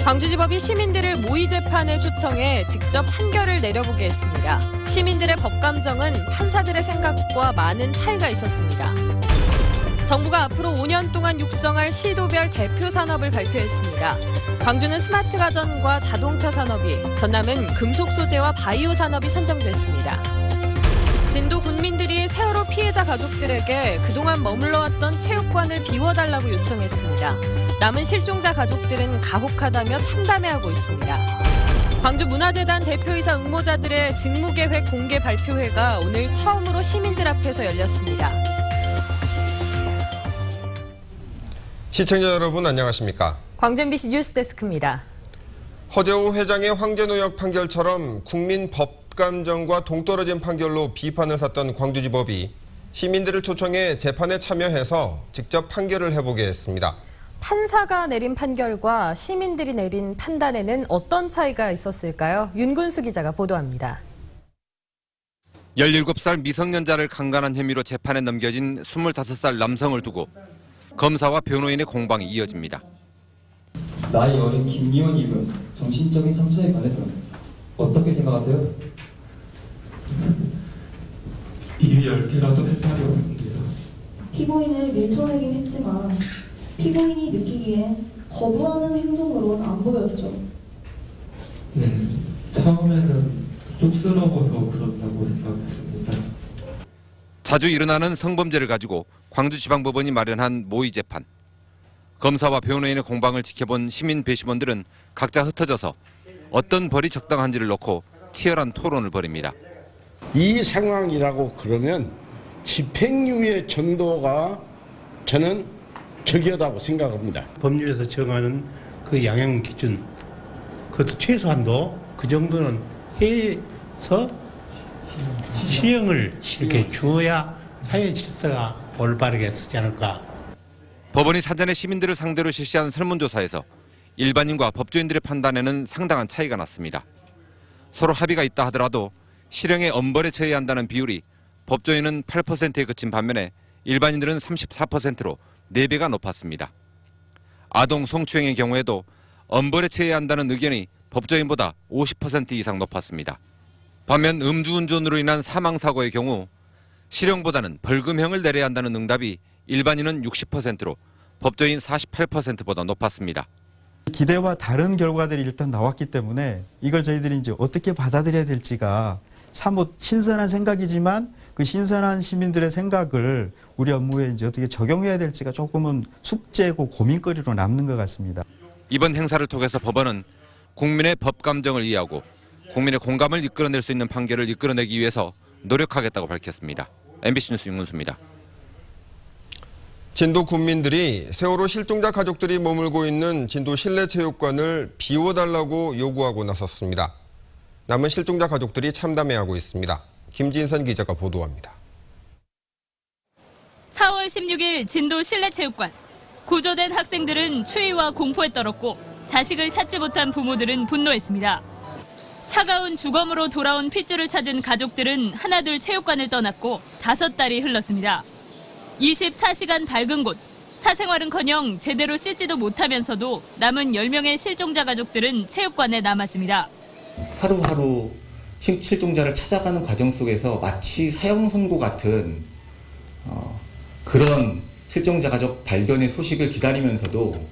광주지법이 시민들을 모의 재판에 초청해 직접 판결을 내려보게 했습니다. 시민들의 법 감정은 판사들의 생각과 많은 차이가 있었습니다. 정부가 앞으로 5년 동안 육성할 시도별 대표 산업을 발표했습니다. 광주는 스마트 가전과 자동차 산업이, 전남은 금속 소재와 바이오 산업이 선정됐습니다. 진도 군민들이 세월호 피해자 가족들에게 그동안 머물러왔던 체육관을 비워달라고 요청했습니다. 남은 실종자 가족들은 가혹하다며 참담해하고 있습니다. 광주문화재단 대표이사 응모자들의 직무계획 공개 발표회가 오늘 처음으로 시민들 앞에서 열렸습니다. 시청자 여러분 안녕하십니까? 광주 MBC 뉴스데스크입니다. 허재호 회장의 황제노역 판결처럼 국민 법감정과 동떨어진 판결로 비판을 샀던 광주지법이 시민들을 초청해 재판에 참여해서 직접 판결을 해보게 했습니다. 판사가 내린 판결과 시민들이 내린 판단에는 어떤 차이가 있었을까요? 윤근수 기자가 보도합니다. 17살 미성년자를 강간한 혐의로 재판에 넘겨진 25살 남성을 두고 검사와 변호인의 공방이 이어집니다. 나이 어린 김미원이 입은 정신적인 상처에 관해서는 어떻게 생각하세요? 입이 10개라도 할 말이 없습니다. 피고인을 밀쳐내긴 했지만 피고인이 느끼기엔 거부하는 행동으로는 안 보였죠. 네, 처음에는 쑥스러워서 그런다고 생각했습니다. 자주 일어나는 성범죄를 가지고 광주지방법원이 마련한 모의 재판. 검사와 변호인의 공방을 지켜본 시민 배심원들은 각자 흩어져서 어떤 벌이 적당한지를 놓고 치열한 토론을 벌입니다. 이 상황이라고 그러면 집행유예 정도가 저는 적이하다고 생각합니다. 법률에서 정하는 그 양형 기준, 그것도 최소한도 그 정도는 해서 시형을 이렇게 주어야 사회 질서가 올바르게 서지 않을까. 법원이 사전에 시민들을 상대로 실시한 설문조사에서 일반인과 법조인들의 판단에는 상당한 차이가 났습니다. 서로 합의가 있다 하더라도 실형의 엄벌에 처해야 한다는 비율이 법조인은 8%에 그친 반면에 일반인들은 34%로 4배가 높았습니다. 아동 성추행의 경우에도 엄벌에 처해야 한다는 의견이 법조인보다 50% 이상 높았습니다. 반면 음주운전으로 인한 사망사고의 경우 실형보다는 벌금형을 내려야 한다는 응답이 일반인은 60%로 법조인 48%보다 높았습니다. 기대와 다른 결과들이 일단 나왔기 때문에 이걸 저희들이 이제 어떻게 받아들여야 될지가 사뭇 신선한 생각이지만 그 신선한 시민들의 생각을 우리 업무에 이제 어떻게 적용해야 될지가 조금은 숙제고 고민거리로 남는 것 같습니다. 이번 행사를 통해서 법원은 국민의 법 감정을 이해하고 국민의 공감을 이끌어낼 수 있는 판결을 이끌어내기 위해서 노력하겠다고 밝혔습니다. MBC 뉴스 윤근수입니다. 진도 군민들이 세월호 실종자 가족들이 머물고 있는 진도 실내체육관을 비워달라고 요구하고 나섰습니다. 남은 실종자 가족들이 참담해하고 있습니다. 김진선 기자가 보도합니다. 4월 16일 진도 실내체육관. 구조된 학생들은 추위와 공포에 떨었고 자식을 찾지 못한 부모들은 분노했습니다. 차가운 주검으로 돌아온 핏줄을 찾은 가족들은 하나둘 체육관을 떠났고 5달이 흘렀습니다. 24시간 밝은 곳, 사생활은커녕 제대로 씻지도 못하면서도 남은 10명의 실종자 가족들은 체육관에 남았습니다. 하루하루 실종자를 찾아가는 과정 속에서 마치 사형 선고 같은 그런 실종자 가족 발견의 소식을 기다리면서도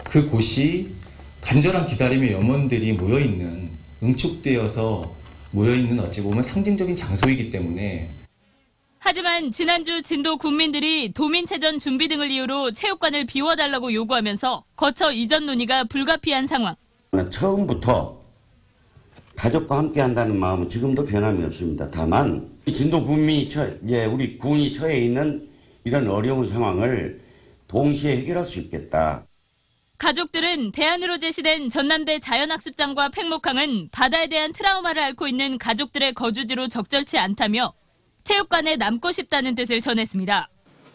그곳이 간절한 기다림의 염원들이 모여있는, 응축되어서 모여있는 어찌 보면 상징적인 장소이기 때문에. 하지만 지난주 진도 군민들이 도민체전 준비 등을 이유로 체육관을 비워달라고 요구하면서 거처 이전 논의가 불가피한 상황. 처음부터 가족과 함께 한다는 마음은 지금도 변함이 없습니다. 다만 진도 군민이 우리 군이 처해 있는 이런 어려운 상황을 동시에 해결할 수 있겠다. 가족들은 대안으로 제시된 전남대 자연학습장과 팽목항은 바다에 대한 트라우마를 앓고 있는 가족들의 거주지로 적절치 않다며 체육관에 남고 싶다는 뜻을 전했습니다.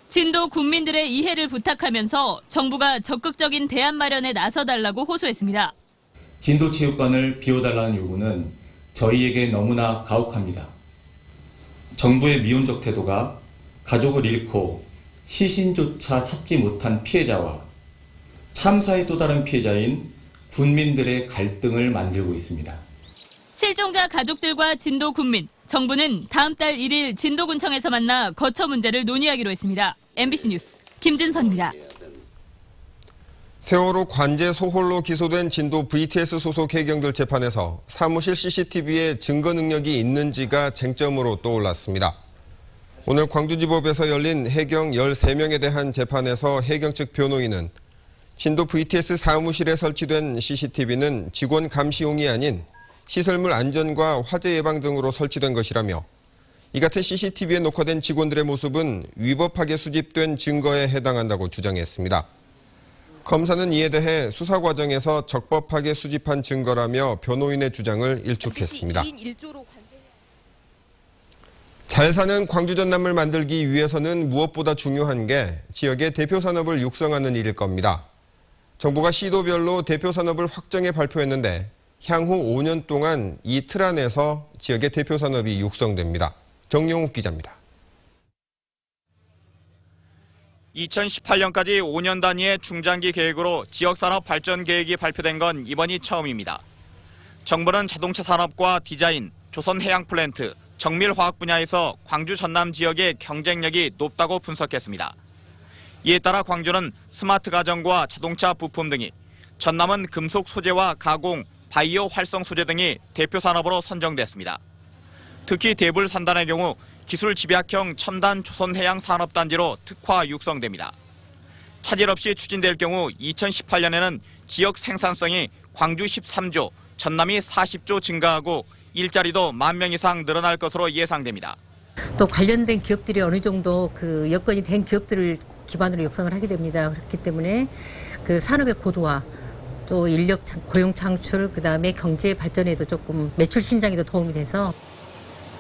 진도 군민들의 이해를 부탁하면서 정부가 적극적인 대안 마련에 나서달라고 호소했습니다. 진도 체육관을 비워달라는 요구는 저희에게 너무나 가혹합니다. 정부의 미온적 태도가 가족을 잃고 시신조차 찾지 못한 피해자와 참사의 또 다른 피해자인 군민들의 갈등을 만들고 있습니다. 실종자 가족들과 진도 군민, 정부는 다음 달 1일 진도군청에서 만나 거처 문제를 논의하기로 했습니다. MBC 뉴스 김진선입니다. 세월호 관제 소홀로 기소된 진도 VTS 소속 해경들 재판에서 사무실 CCTV에 증거 능력이 있는지가 쟁점으로 떠올랐습니다. 오늘 광주지법에서 열린 해경 13명에 대한 재판에서 해경 측 변호인은 진도 VTS 사무실에 설치된 CCTV는 직원 감시용이 아닌 시설물 안전과 화재 예방 등으로 설치된 것이라며 이 같은 CCTV에 녹화된 직원들의 모습은 위법하게 수집된 증거에 해당한다고 주장했습니다. 검사는 이에 대해 수사 과정에서 적법하게 수집한 증거라며 변호인의 주장을 일축했습니다. 잘 사는 광주 전남을 만들기 위해서는 무엇보다 중요한 게 지역의 대표 산업을 육성하는 일일 겁니다. 정부가 시도별로 대표 산업을 확정해 발표했는데 향후 5년 동안 이 틀 안에서 지역의 대표 산업이 육성됩니다. 정용욱 기자입니다. 2018년까지 5년 단위의 중장기 계획으로 지역산업 발전 계획이 발표된 건 이번이 처음입니다. 정부는 자동차 산업과 디자인, 조선해양플랜트, 정밀화학 분야에서 광주 전남 지역의 경쟁력이 높다고 분석했습니다. 이에 따라 광주는 스마트 가전과 자동차 부품 등이, 전남은 금속 소재와 가공, 바이오 활성 소재 등이 대표 산업으로 선정됐습니다. 특히 대불 산단의 경우 기술 집약형 첨단 조선해양 산업단지로 특화 육성됩니다. 차질 없이 추진될 경우 2018년에는 지역 생산성이 광주 13조, 전남이 40조 증가하고 일자리도 10,000명 이상 늘어날 것으로 예상됩니다. 또 관련된 기업들이 어느 정도 그 여건이 된 기업들을 기반으로 육성을 하게 됩니다. 그렇기 때문에 그 산업의 고도화, 또 인력 고용 창출, 그다음에 경제 발전에도 조금 매출 신장에도 도움이 돼서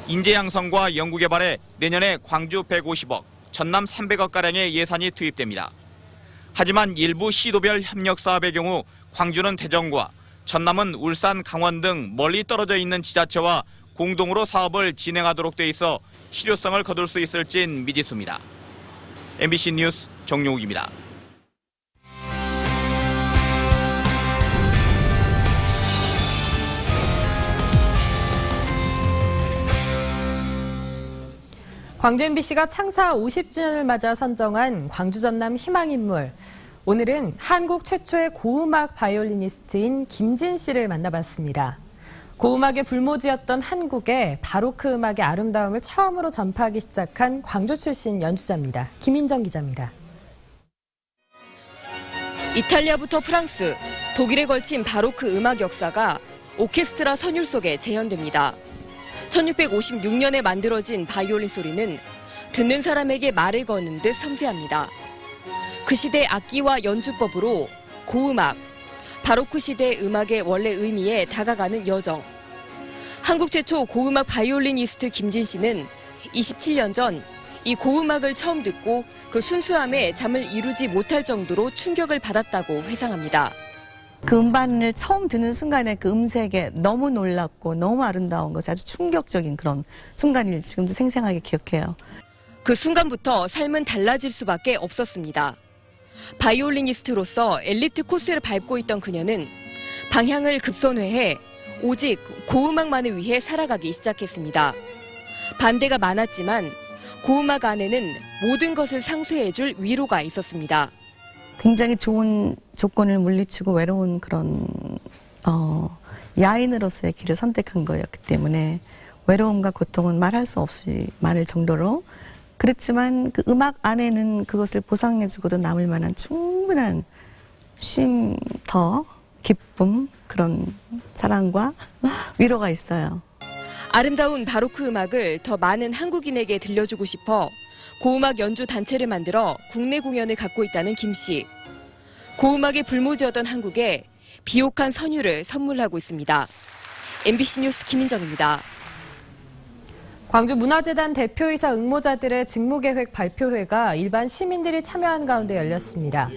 인재 양성과 연구개발에 내년에 광주 150억, 전남 300억가량의 예산이 투입됩니다. 하지만 일부 시도별 협력 사업의 경우 광주는 대전과 전남은 울산, 강원 등 멀리 떨어져 있는 지자체와 공동으로 사업을 진행하도록 돼 있어 실효성을 거둘 수 있을진 미지수입니다. MBC 뉴스 정용욱입니다. 광주 MBC가 창사 50주년을 맞아 선정한 광주 전남 희망인물. 오늘은 한국 최초의 고음악 바이올리니스트인 김진 씨를 만나봤습니다. 고음악의 불모지였던 한국에 바로크 음악의 아름다움을 처음으로 전파하기 시작한 광주 출신 연주자입니다. 김인정 기자입니다. 이탈리아부터 프랑스, 독일에 걸친 바로크 음악 역사가 오케스트라 선율 속에 재현됩니다. 1656년에 만들어진 바이올린 소리는 듣는 사람에게 말을 거는 듯 섬세합니다. 그 시대 악기와 연주법으로 고음악, 바로크 시대 음악의 원래 의미에 다가가는 여정. 한국 최초 고음악 바이올리니스트 김진 씨는 27년 전 이 고음악을 처음 듣고 그 순수함에 잠을 이루지 못할 정도로 충격을 받았다고 회상합니다. 그 음반을 처음 듣는 순간에 그 음색에 너무 놀랍고 너무 아름다운 것이 아주 충격적인 그런 순간을 지금도 생생하게 기억해요. 그 순간부터 삶은 달라질 수밖에 없었습니다. 바이올리니스트로서 엘리트 코스를 밟고 있던 그녀는 방향을 급선회해 오직 고음악만을 위해 살아가기 시작했습니다. 반대가 많았지만 고음악 안에는 모든 것을 상쇄해줄 위로가 있었습니다. 굉장히 좋은 조건을 물리치고 외로운 그런 야인으로서의 길을 선택한 거였기 때문에 외로움과 고통은 말할 수 없이 많을 정도로 그랬지만 그 음악 안에는 그것을 보상해주고도 남을 만한 충분한 쉼터, 기쁨, 그런 사랑과 위로가 있어요. 아름다운 바로크 음악을 더 많은 한국인에게 들려주고 싶어 고음악 연주 단체를 만들어 국내 공연을 갖고 있다는 김 씨. 고음악의 불모지였던 한국에 비옥한 선율을 선물하고 있습니다. MBC 뉴스 김인정입니다. 광주문화재단 대표이사 응모자들의 직무계획 발표회가 일반 시민들이 참여한 가운데 열렸습니다.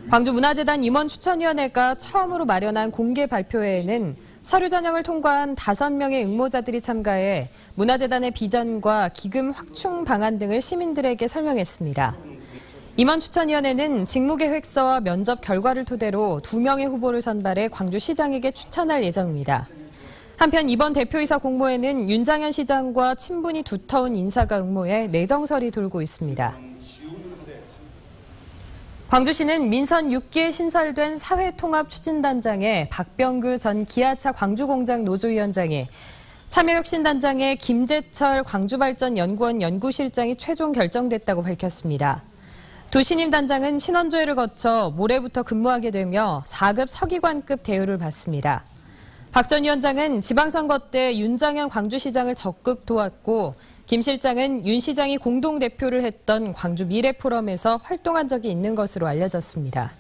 광주문화재단 임원추천위원회가 처음으로 마련한 공개 발표회에는 서류 전형을 통과한 5명의 응모자들이 참가해 문화재단의 비전과 기금 확충 방안 등을 시민들에게 설명했습니다. 임원추천위원회는 직무계획서와 면접 결과를 토대로 2명의 후보를 선발해 광주시장에게 추천할 예정입니다. 한편 이번 대표이사 공모에는 윤장현 시장과 친분이 두터운 인사가 응모해 내정설이 돌고 있습니다. 광주시는 민선 6기에 신설된 사회통합추진단장에 박병규 전 기아차 광주공장 노조위원장에 참여혁신단장에 김재철 광주발전연구원 연구실장이 최종 결정됐다고 밝혔습니다. 두 신임 단장은 신원조회를 거쳐 모레부터 근무하게 되며 4급 서기관급 대우를 받습니다. 박 전 위원장은 지방선거 때 윤장현 광주시장을 적극 도왔고 김 실장은 윤 시장이 공동대표를 했던 광주 미래포럼에서 활동한 적이 있는 것으로 알려졌습니다.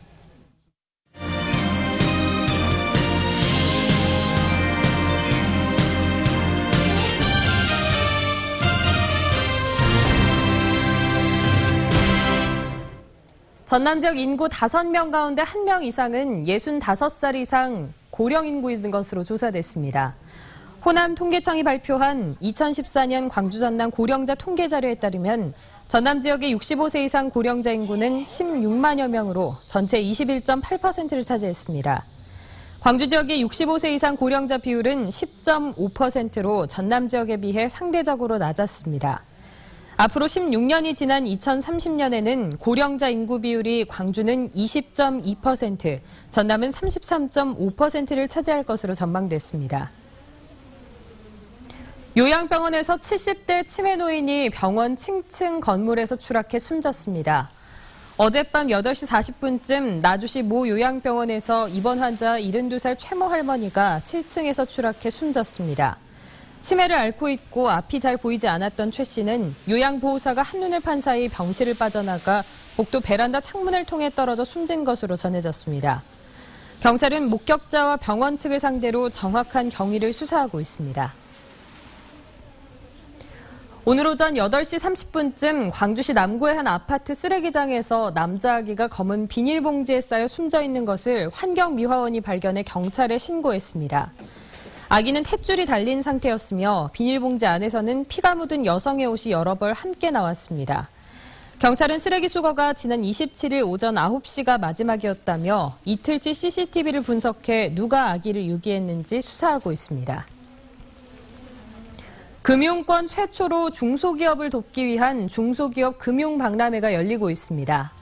전남 지역 인구 5명 가운데 1명 이상은 65살 이상 고령 인구인 것으로 조사됐습니다. 호남 통계청이 발표한 2014년 광주 전남 고령자 통계 자료에 따르면 전남 지역의 65세 이상 고령자 인구는 16만여 명으로 전체 21.8%를 차지했습니다. 광주 지역의 65세 이상 고령자 비율은 10.5%로 전남 지역에 비해 상대적으로 낮았습니다. 앞으로 16년이 지난 2030년에는 고령자 인구 비율이 광주는 20.2%, 전남은 33.5%를 차지할 것으로 전망됐습니다. 요양병원에서 70대 치매 노인이 병원 층층 건물에서 추락해 숨졌습니다. 어젯밤 8시 40분쯤 나주시 모 요양병원에서 입원 환자 72살 최모 할머니가 7층에서 추락해 숨졌습니다. 치매를 앓고 있고 앞이 잘 보이지 않았던 최 씨는 요양보호사가 한눈을 판 사이 병실을 빠져나가 복도 베란다 창문을 통해 떨어져 숨진 것으로 전해졌습니다. 경찰은 목격자와 병원 측을 상대로 정확한 경위를 수사하고 있습니다. 오늘 오전 8시 30분쯤 광주시 남구의 한 아파트 쓰레기장에서 남자 아기가 검은 비닐봉지에 쌓여 숨져 있는 것을 환경미화원이 발견해 경찰에 신고했습니다. 아기는 탯줄이 달린 상태였으며 비닐봉지 안에서는 피가 묻은 여성의 옷이 여러 벌 함께 나왔습니다. 경찰은 쓰레기 수거가 지난 27일 오전 9시가 마지막이었다며 이틀치 CCTV를 분석해 누가 아기를 유기했는지 수사하고 있습니다. 금융권 최초로 중소기업을 돕기 위한 중소기업 금융박람회가 열리고 있습니다.